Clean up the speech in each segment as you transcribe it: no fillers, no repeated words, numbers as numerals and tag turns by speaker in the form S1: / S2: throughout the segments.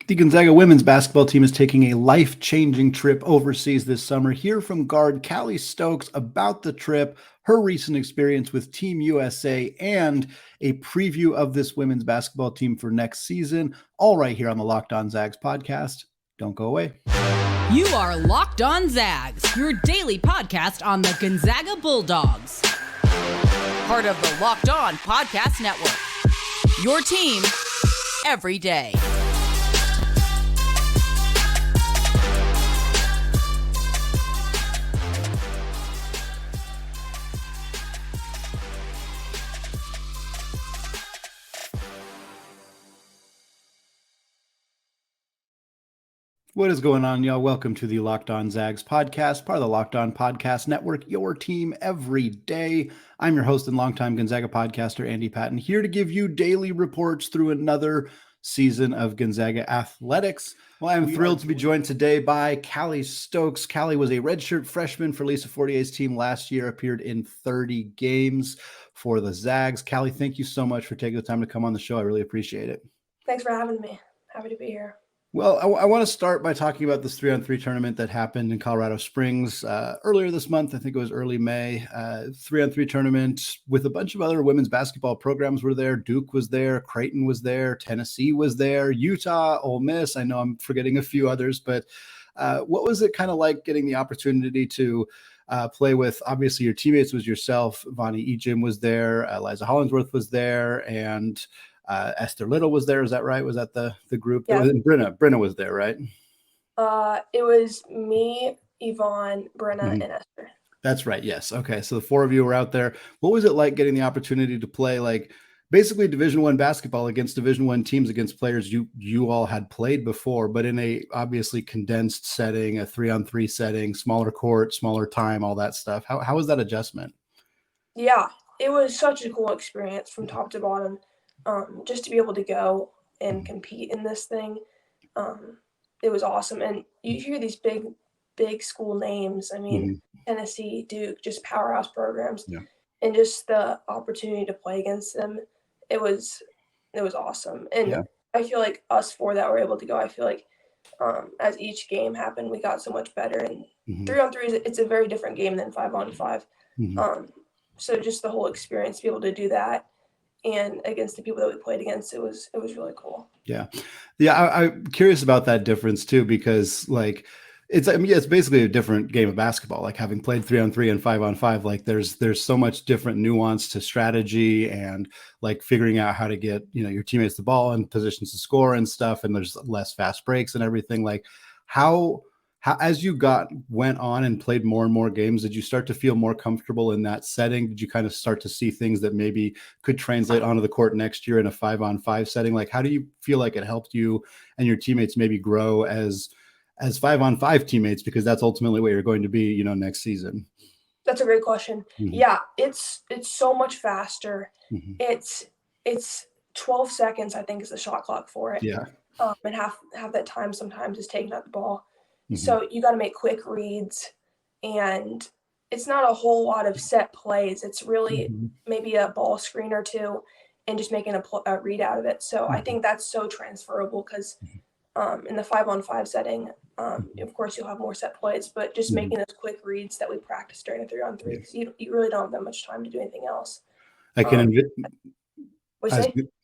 S1: The Gonzaga women's basketball team is taking a life-changing trip overseas this summer. Hear from guard Calli Stokes about the trip, her recent experience with Team USA, and a preview of this women's basketball team for next season, all right here on the Locked On Zags podcast. Don't go away.
S2: You are Locked On Zags, your daily podcast on the Gonzaga Bulldogs. Part of the Locked On Podcast Network. Your team every day.
S1: What is going on, y'all? Welcome to the Locked On Zags podcast, part of the Locked On Podcast Network, your team every day. I'm your host and longtime Gonzaga podcaster, Andy Patton, here to give you daily reports through another season of Gonzaga athletics. Well, I'm thrilled to be joined today by Calli Stokes. Calli was a redshirt freshman for Lisa Fortier's team last year, appeared in 30 games for the Zags. Calli, thank you so much for taking the time to come on the show. I really appreciate it.
S3: Thanks for having me. Happy to be here.
S1: Well, I want to start by talking about this 3-on-3 tournament that happened in Colorado Springs earlier this month. I think it was early May. 3-on-3 tournament with a bunch of other women's basketball programs were there. Duke was there. Creighton was there. Tennessee was there. Utah, Ole Miss. I know I'm forgetting a few others, but what was it kind of like getting the opportunity to play with, obviously, your teammates was yourself. Yvonne Ejim was there. Liza Hollingsworth was there. And Esther Little was there. Is that right? Was that the group?
S3: Yeah.
S1: Brynna was there, right?
S3: It was me, Yvonne, Brynna, and Esther.
S1: That's right. Yes. Okay. So the four of you were out there. What was it like getting the opportunity to play like basically Division I basketball against Division I teams, against players you all had played before, but in a obviously condensed setting, a 3-on-3 setting, smaller court, smaller time, all that stuff? How was that adjustment?
S3: Yeah, it was such a cool experience from top to bottom. Just to be able to go and compete in this thing, it was awesome. And you hear these big school names. I mean, Tennessee, Duke, just powerhouse programs, and just the opportunity to play against them. It was awesome. And I feel like us four that were able to go, I feel like as each game happened, we got so much better. And 3-on-3 it's a very different game than 5-on-5. So just the whole experience, to be able to do that. And against the people that we played against, it was really cool. Yeah.
S1: I'm curious about that difference too, because like it's basically a different game of basketball. Like having played 3-on-3 and 5-on-5, like there's so much different nuance to strategy and like figuring out how to get your teammates the ball and positions to score and stuff. And there's less fast breaks and everything. Like how as you went on and played more and more games, did you start to feel more comfortable in that setting? Did you kind of start to see things that maybe could translate onto the court next year in a 5-on-5 setting? Like, how do you feel like it helped you and your teammates maybe grow as 5-on-5 teammates? Because that's ultimately what you're going to be, next season.
S3: That's a great question. Yeah, it's so much faster. It's 12 seconds, I think, is the shot clock for it.
S1: Yeah.
S3: And half that time sometimes is taking out the ball. So you got to make quick reads, and it's not a whole lot of set plays. It's really maybe a ball screen or two and just making a read out of it. So I think that's so transferable because in the 5-on-5 setting, of course, you'll have more set plays, but just making those quick reads that we practice during a 3-on-3 because you really don't have that much time to do anything else.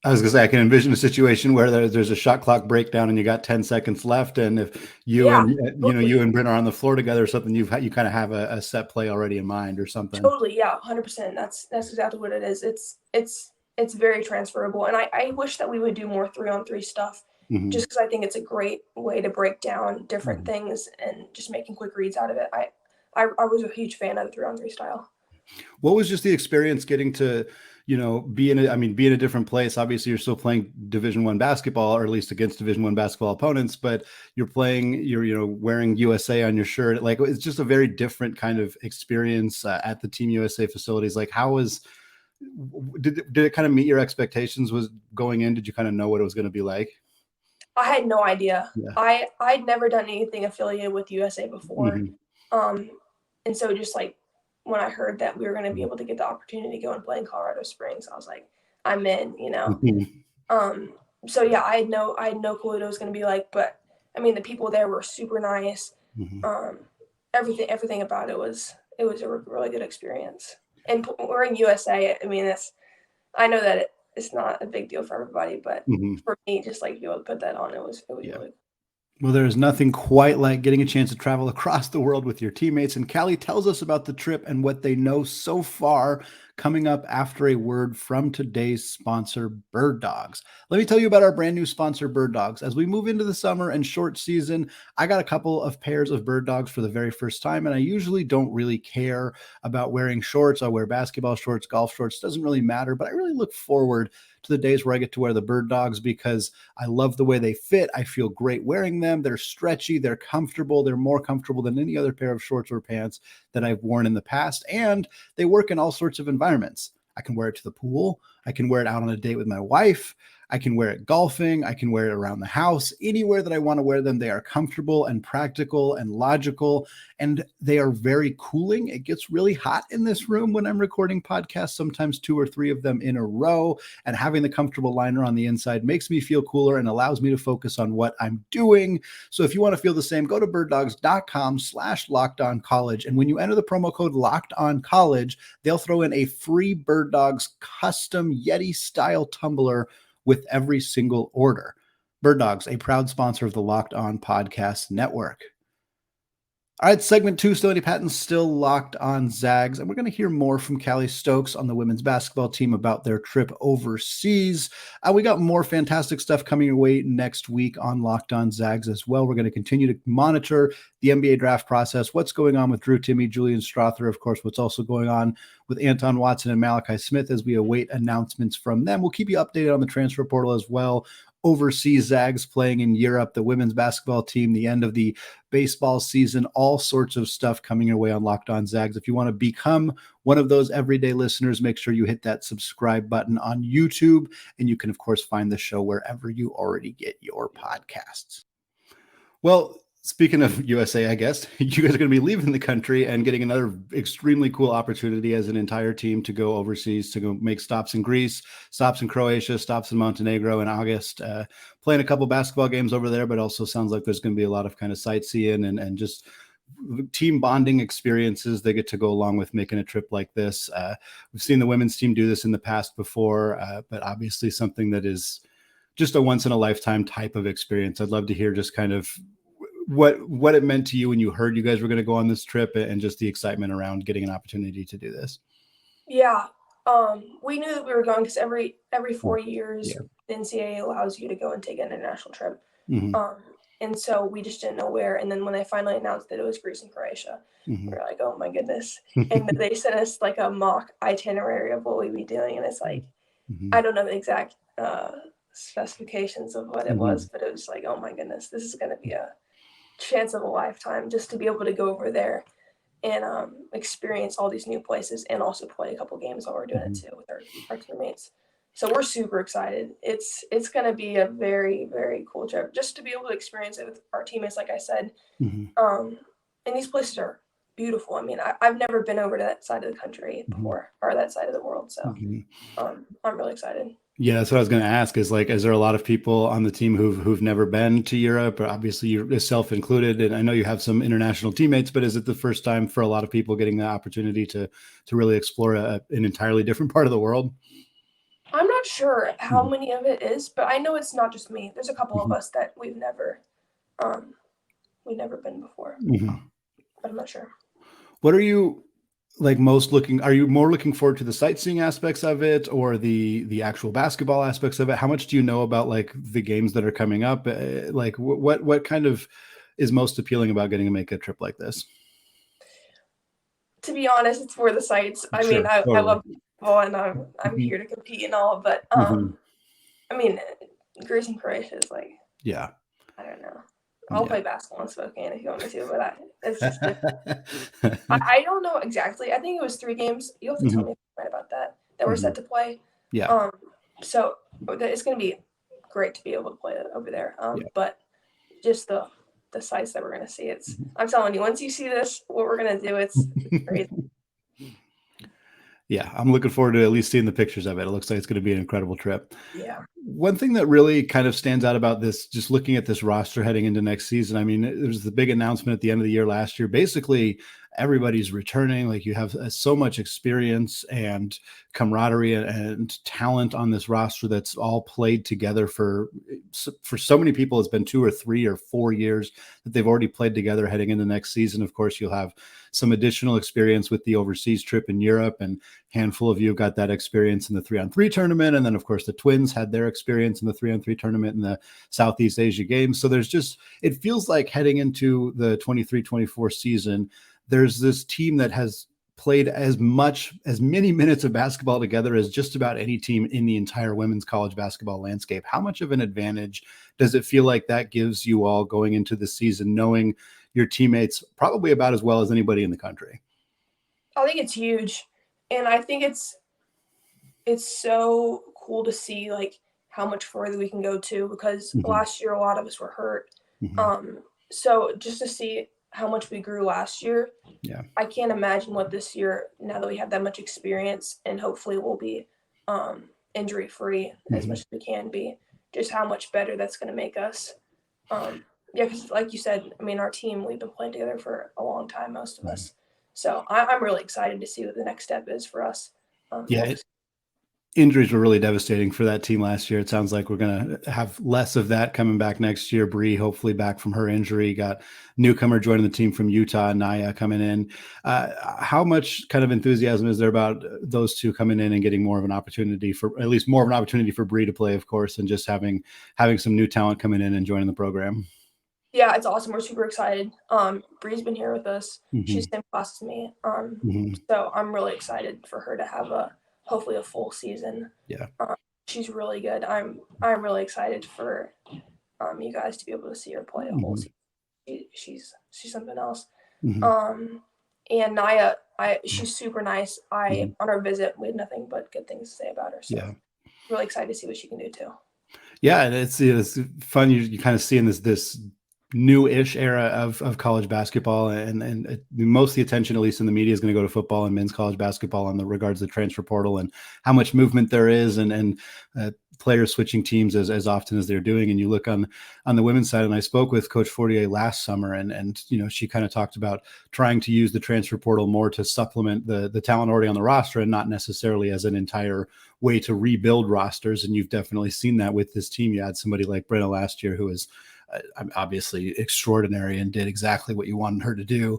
S1: I was going to say, I can envision a situation where there's a shot clock breakdown and you got 10 seconds left. And if you and Brynna are on the floor together or something, you kind of have a set play already in mind or something.
S3: Totally. Yeah. 100%. That's exactly what it is. It's very transferable. And I wish that we would do more 3-on-3 stuff just because I think it's a great way to break down different things and just making quick reads out of it. I was a huge fan of the 3-on-3 style.
S1: What was just the experience getting to, be in a different place? Obviously you're still playing Division I basketball, or at least against Division I basketball opponents, but you're wearing USA on your shirt. Like, it's just a very different kind of experience at the Team USA facilities. Like, did it kind of meet your expectations was going in? Did you kind of know what it was going to be like?
S3: I had no idea. Yeah. I'd never done anything affiliated with USA before. And so just like, when I heard that we were going to be able to get the opportunity to go and play in Colorado Springs, I was like, I'm in, So yeah, I had no clue what it was going to be like, but I mean, the people there were super nice. Everything about it was a really good experience. And we're in USA. I mean, I know that it's not a big deal for everybody, but for me, just like to be able to put that on, it was really cool.
S1: Well, there is nothing quite like getting a chance to travel across the world with your teammates. And Calli tells us about the trip and what they know so far, coming up after a word from today's sponsor, Bird Dogs. Let me tell you about our brand new sponsor, Bird Dogs. As we move into the summer and short season, I got a couple of pairs of Bird Dogs for the very first time. And I usually don't really care about wearing shorts. I wear basketball shorts, golf shorts, doesn't really matter. But I really look forward to the days where I get to wear the Bird Dogs because I love the way they fit. I feel great wearing them. They're stretchy, they're comfortable, they're more comfortable than any other pair of shorts or pants that I've worn in the past, and they work in all sorts of environments. I can wear it to the pool. I can wear it out on a date with my wife. I can wear it golfing. I can wear it around the house. Anywhere that I want to wear them, they are comfortable and practical and logical, and they are very cooling. It gets really hot in this room when I'm recording podcasts, sometimes 2 or 3 of them in a row, and having the comfortable liner on the inside makes me feel cooler and allows me to focus on what I'm doing. So if you want to feel the same, go to birddogs.com/lockedoncollege, and when you enter the promo code LOCKEDONCollege, they'll throw in a free Bird Dogs custom Yeti style tumbler with every single order. Bird Dogs, a proud sponsor of the Locked On Podcast Network. All right, segment 2, Stoney Patton's still locked on Zags, and we're going to hear more from Calli Stokes on the women's basketball team about their trip overseas. We got more fantastic stuff coming your way next week on Locked On Zags as well. We're going to continue to monitor the NBA draft process, what's going on with Drew Timme, Julian Strother, of course, what's also going on with Anton Watson and Malachi Smith as we await announcements from them. We'll keep you updated on the transfer portal as well. Overseas Zags playing in Europe, the women's basketball team, the end of the baseball season, all sorts of stuff coming your way on Locked On Zags. If you want to become one of those everyday listeners, make sure you hit that subscribe button on YouTube, and you can, of course, find the show wherever you already get your podcasts. Well, speaking of USA, I guess you guys are going to be leaving the country and getting another extremely cool opportunity as an entire team to go overseas, to go make stops in Greece, stops in Croatia, stops in Montenegro in August, playing a couple basketball games over there, but also sounds like there's going to be a lot of kind of sightseeing and just team bonding experiences they get to go along with making a trip like this. We've seen the women's team do this in the past before, but obviously something that is just a once in a lifetime type of experience. I'd love to hear just kind of what it meant to you when you heard you guys were going to go on this trip and just the excitement around getting an opportunity to do this.
S3: Yeah. We knew that we were going because every 4 years, the NCAA allows you to go and take an international trip. And so we just didn't know where. And then when they finally announced that it was Greece and Croatia, we were like, oh my goodness. And they sent us like a mock itinerary of what we'd be doing. And it's like, I don't know the exact specifications of what it was, but it was like, oh my goodness, this is going to be a chance of a lifetime just to be able to go over there and experience all these new places and also play a couple games while we're doing it too with our teammates. So we're super excited. It's going to be a very, very cool trip just to be able to experience it with our teammates, like I said. And these places are beautiful. I mean, I've never been over to that side of the country before or that side of the world. So I'm really excited.
S1: Yeah, that's what I was going to ask is there a lot of people on the team who've never been to Europe, or obviously yourself included? And I know you have some international teammates, but is it the first time for a lot of people getting the opportunity to really explore an entirely different part of the world?
S3: I'm not sure how many of it is, but I know it's not just me. There's a couple of us that we've never been before, but I'm not sure.
S1: What are you are you more looking forward to the sightseeing aspects of it or the actual basketball aspects of it? How much do you know about the games that are coming up? What kind of is most appealing about getting to make a trip like this?
S3: To be honest, it's for the sights. I mean, I love football and I'm here to compete and all, but I mean, Greece and Croatia is I don't know. I'll play basketball in Spokane if you want me to, but it's just different. I don't know exactly. I think it was 3 games. You'll have to tell me right about that were set to play.
S1: Yeah.
S3: So it's going to be great to be able to play it over there. But just the sights that we're going to see, I'm telling you, once you see this, what we're going to do, it's crazy.
S1: Yeah, I'm looking forward to at least seeing the pictures of it. It looks like it's going to be an incredible trip.
S3: Yeah.
S1: One thing that really kind of stands out about this, just looking at this roster heading into next season, I mean, there's the big announcement at the end of the year last year. Basically, everybody's returning. Like, you have so much experience and camaraderie and talent on this roster that's all played together for so many people. It's been 2 or 3 or 4 years that they've already played together heading into next season. Of course, you'll have some additional experience with the overseas trip in Europe, and handful of you got that experience in the 3-on-3 tournament. And then, of course, the Twins had their experience in the 3-on-3 tournament in the Southeast Asia Games. So it feels like heading into the 23-24 season, there's this team that has played as many minutes of basketball together as just about any team in the entire women's college basketball landscape. How much of an advantage does it feel like that gives you all going into the season, knowing your teammates probably about as well as anybody in the country?
S3: I think it's huge. And I think it's so cool to see like how much further we can go to, because last year a lot of us were hurt. So just to see how much we grew last year, I can't imagine what this year, now that we have that much experience, and hopefully we'll be injury free as much as we can be, just how much better that's going to make us. Because like you said, I mean, our team, we've been playing together for a long time, most of us. So I'm really excited to see what the next step is for us.
S1: Injuries were really devastating for that team last year. It sounds like we're going to have less of that coming back next year. Bree, hopefully back from her injury, got newcomer joining the team from Utah, Naya coming in. How much kind of enthusiasm is there about those two coming in and getting more of an opportunity for Bree to play, of course, and just having some new talent coming in and joining the program?
S3: Yeah, it's awesome. We're super excited. Bree's been here with us. She's the same class as me. So I'm really excited for her to have hopefully a full season. She's really good. I'm really excited for you guys to be able to see her play a whole season. She's something else. And Naya, she's super nice. On our visit, we had nothing but good things to say about her. So really excited to see what she can do too.
S1: Yeah, and it's fun. You kind of seeing this new-ish era of college basketball, and most of the attention, at least in the media, is going to go to football and men's college basketball on the regards to the transfer portal and how much movement there is, and players switching teams as often as they're doing. And you look on the women's side, and I spoke with Coach Fortier last summer, and she kind of talked about trying to use the transfer portal more to supplement the talent already on the roster, and not necessarily as an entire way to rebuild rosters. And you've definitely seen that with this team. You had somebody like Brynna last year, who was obviously extraordinary and did exactly what you wanted her to do,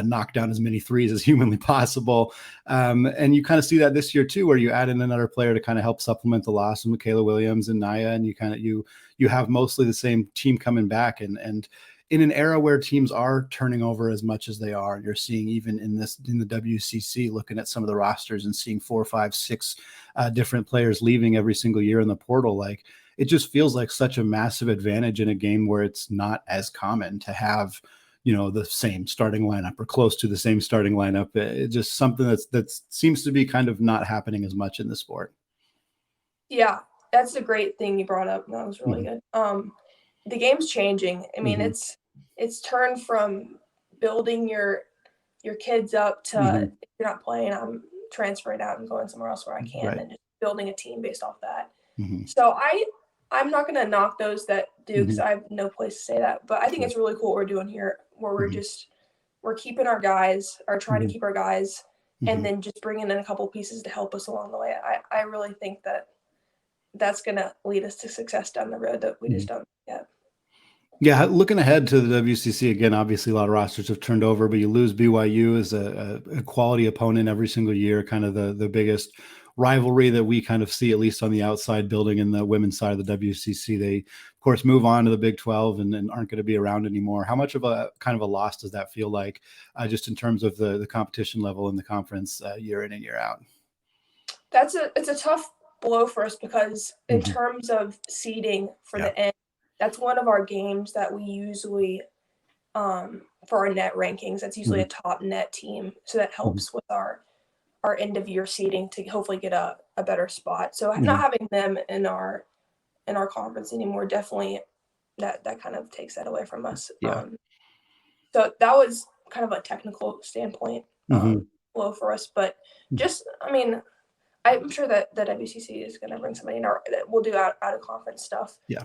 S1: knock down as many threes as humanly possible. And you kind of see that this year too, where you add in another player to kind of help supplement the loss of Michaela Williams and Naya, and you have mostly the same team coming back. And in an era where teams are turning over as much as they are, and you're seeing even in the WCC, looking at some of the rosters and seeing 4, 5, 6 different players leaving every single year in the portal, like, it just feels like such a massive advantage in a game where it's not as common to have, the same starting lineup or close to the same starting lineup. It's just something that seems to be kind of not happening as much in the sport.
S3: Yeah, that's a great thing you brought up. That was really good. The game's changing. I mean, it's turned from building your kids up to, if you're not playing, I'm transferring out and going somewhere else where I can, and just building a team based off that. So I'm not going to knock those that do, because I have no place to say that. But I think it's really cool what we're doing here, where we're keeping our guys, or trying to keep our guys, and then just bringing in a couple pieces to help us along the way. I really think that's going to lead us to success down the road that we just don't yet.
S1: Yeah, looking ahead to the WCC, again, obviously a lot of rosters have turned over, but you lose BYU as a quality opponent every single year, kind of the biggest rivalry that we kind of see, at least on the outside building in the women's side of the WCC. They, of course, move on to the Big 12 and aren't going to be around anymore. How much of a kind of a loss does that feel like, just in terms of the competition level in the conference year in and year out?
S3: It's a tough blow for us, because in terms of seeding for the end, that's one of our games that we usually, for our net rankings, that's usually a top net team. So that helps with our end of year seeding to hopefully get a better spot. So not having them in our conference anymore, definitely that kind of takes that away from us. So that was kind of a technical standpoint. low for us, but just, I mean, I'm sure that the WCC is going to bring somebody in, or that we'll do out of conference stuff.
S1: Yeah.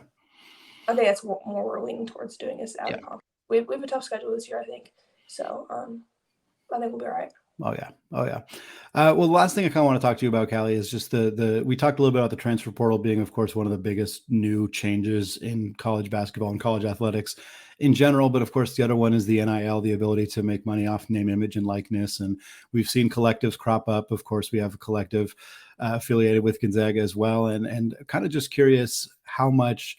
S3: I think that's more we're leaning towards doing is out of
S1: Yeah.
S3: conference. We have a tough schedule this year, I think. So I think we'll be all right.
S1: Oh yeah. Well, the last thing I kind of want to talk to you about, Calli, is just we talked a little bit about the transfer portal being, of course, one of the biggest new changes in college basketball and college athletics in general. But of course, the other one is the NIL, the ability to make money off name, image, and likeness. And we've seen collectives crop up. Of course, we have a collective affiliated with Gonzaga as well. And kind of just curious how much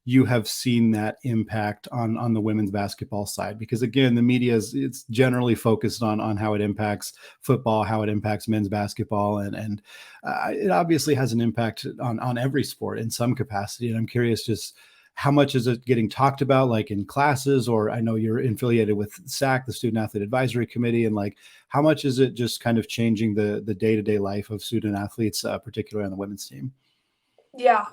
S1: you have seen that impact on the women's basketball side, because again, the media it's generally focused on how it impacts football, how it impacts men's basketball, and it obviously has an impact on every sport in some capacity. And I'm curious, just how much is it getting talked about, like in classes, or I know you're affiliated with SAC, the Student Athlete Advisory Committee, and like how much is it just kind of changing the day-to-day life of student athletes, particularly on the women's team?
S3: Yeah,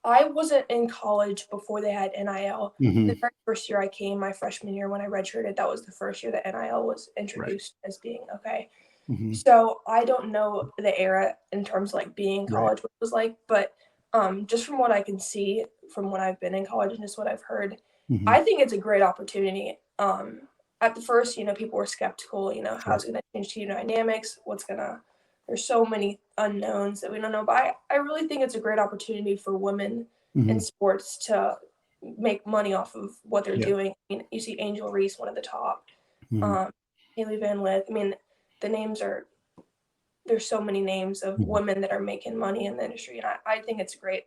S3: I wasn't in college before they had NIL. The very first year I came, my freshman year when I redshirted, that was the first year that NIL was introduced as being okay. So I don't know the era in terms of like being in college, what it was like, but just from what I can see from when I've been in college and just what I've heard, I think it's a great opportunity. At the first, people were skeptical, how's it going to change team dynamics? There's so many unknowns that we don't know, but I really think it's a great opportunity for women in sports to make money off of what they're doing. I mean, you see Angel Reese, one of the top, Haley Van Lith. I mean, there's so many names of women that are making money in the industry. And I think it's great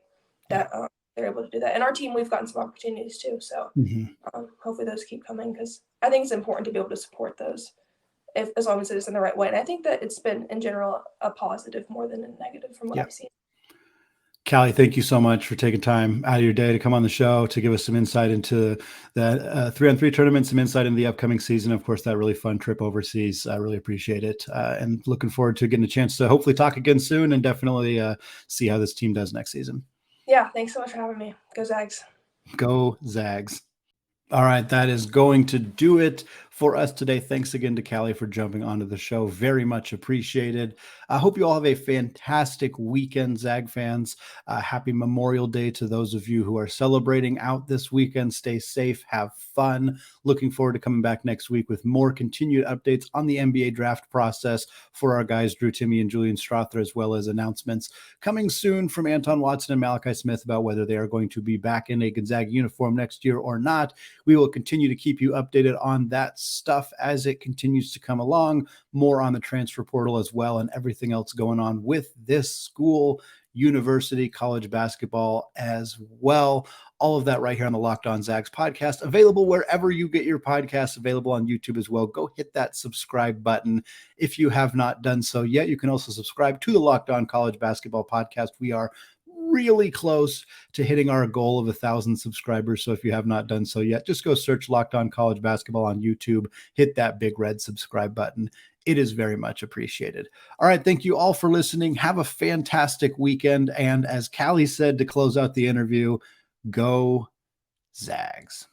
S3: that they're able to do that. And our team, we've gotten some opportunities too. So hopefully those keep coming, because I think it's important to be able to support those as long as it is in the right way. And I think that it's been, in general, a positive more than a negative from what I've seen.
S1: Calli, thank you so much for taking time out of your day to come on the show to give us some insight into that 3-on-3 tournament, some insight into the upcoming season. Of course, that really fun trip overseas. I really appreciate it. And looking forward to getting a chance to hopefully talk again soon and definitely see how this team does next season.
S3: Yeah, thanks so much for having me. Go Zags.
S1: Go Zags. All right, that is going to do it for us today. Thanks again to Calli for jumping onto the show. Very much appreciated. I hope you all have a fantastic weekend, Zag fans. Happy Memorial Day to those of you who are celebrating out this weekend. Stay safe, have fun. Looking forward to coming back next week with more continued updates on the NBA draft process for our guys, Drew Timme and Julian Strother, as well as announcements coming soon from Anton Watson and Malachi Smith about whether they are going to be back in a Gonzaga uniform next year or not. We will continue to keep you updated on that stuff as it continues to come along. More on the transfer portal as well, and everything else going on with this school, university, college basketball as well. All of that right here on the Locked On Zags podcast, available wherever you get your podcasts, available on YouTube as well. Go hit that subscribe button if you have not done so yet. You can also subscribe to the Locked On College Basketball podcast. We are really close to hitting our goal of 1,000 subscribers. So if you have not done so yet, just go search Locked On College Basketball on YouTube, hit that big red subscribe button. It is very much appreciated. All right. Thank you all for listening. Have a fantastic weekend. And as Calli said to close out the interview, go Zags.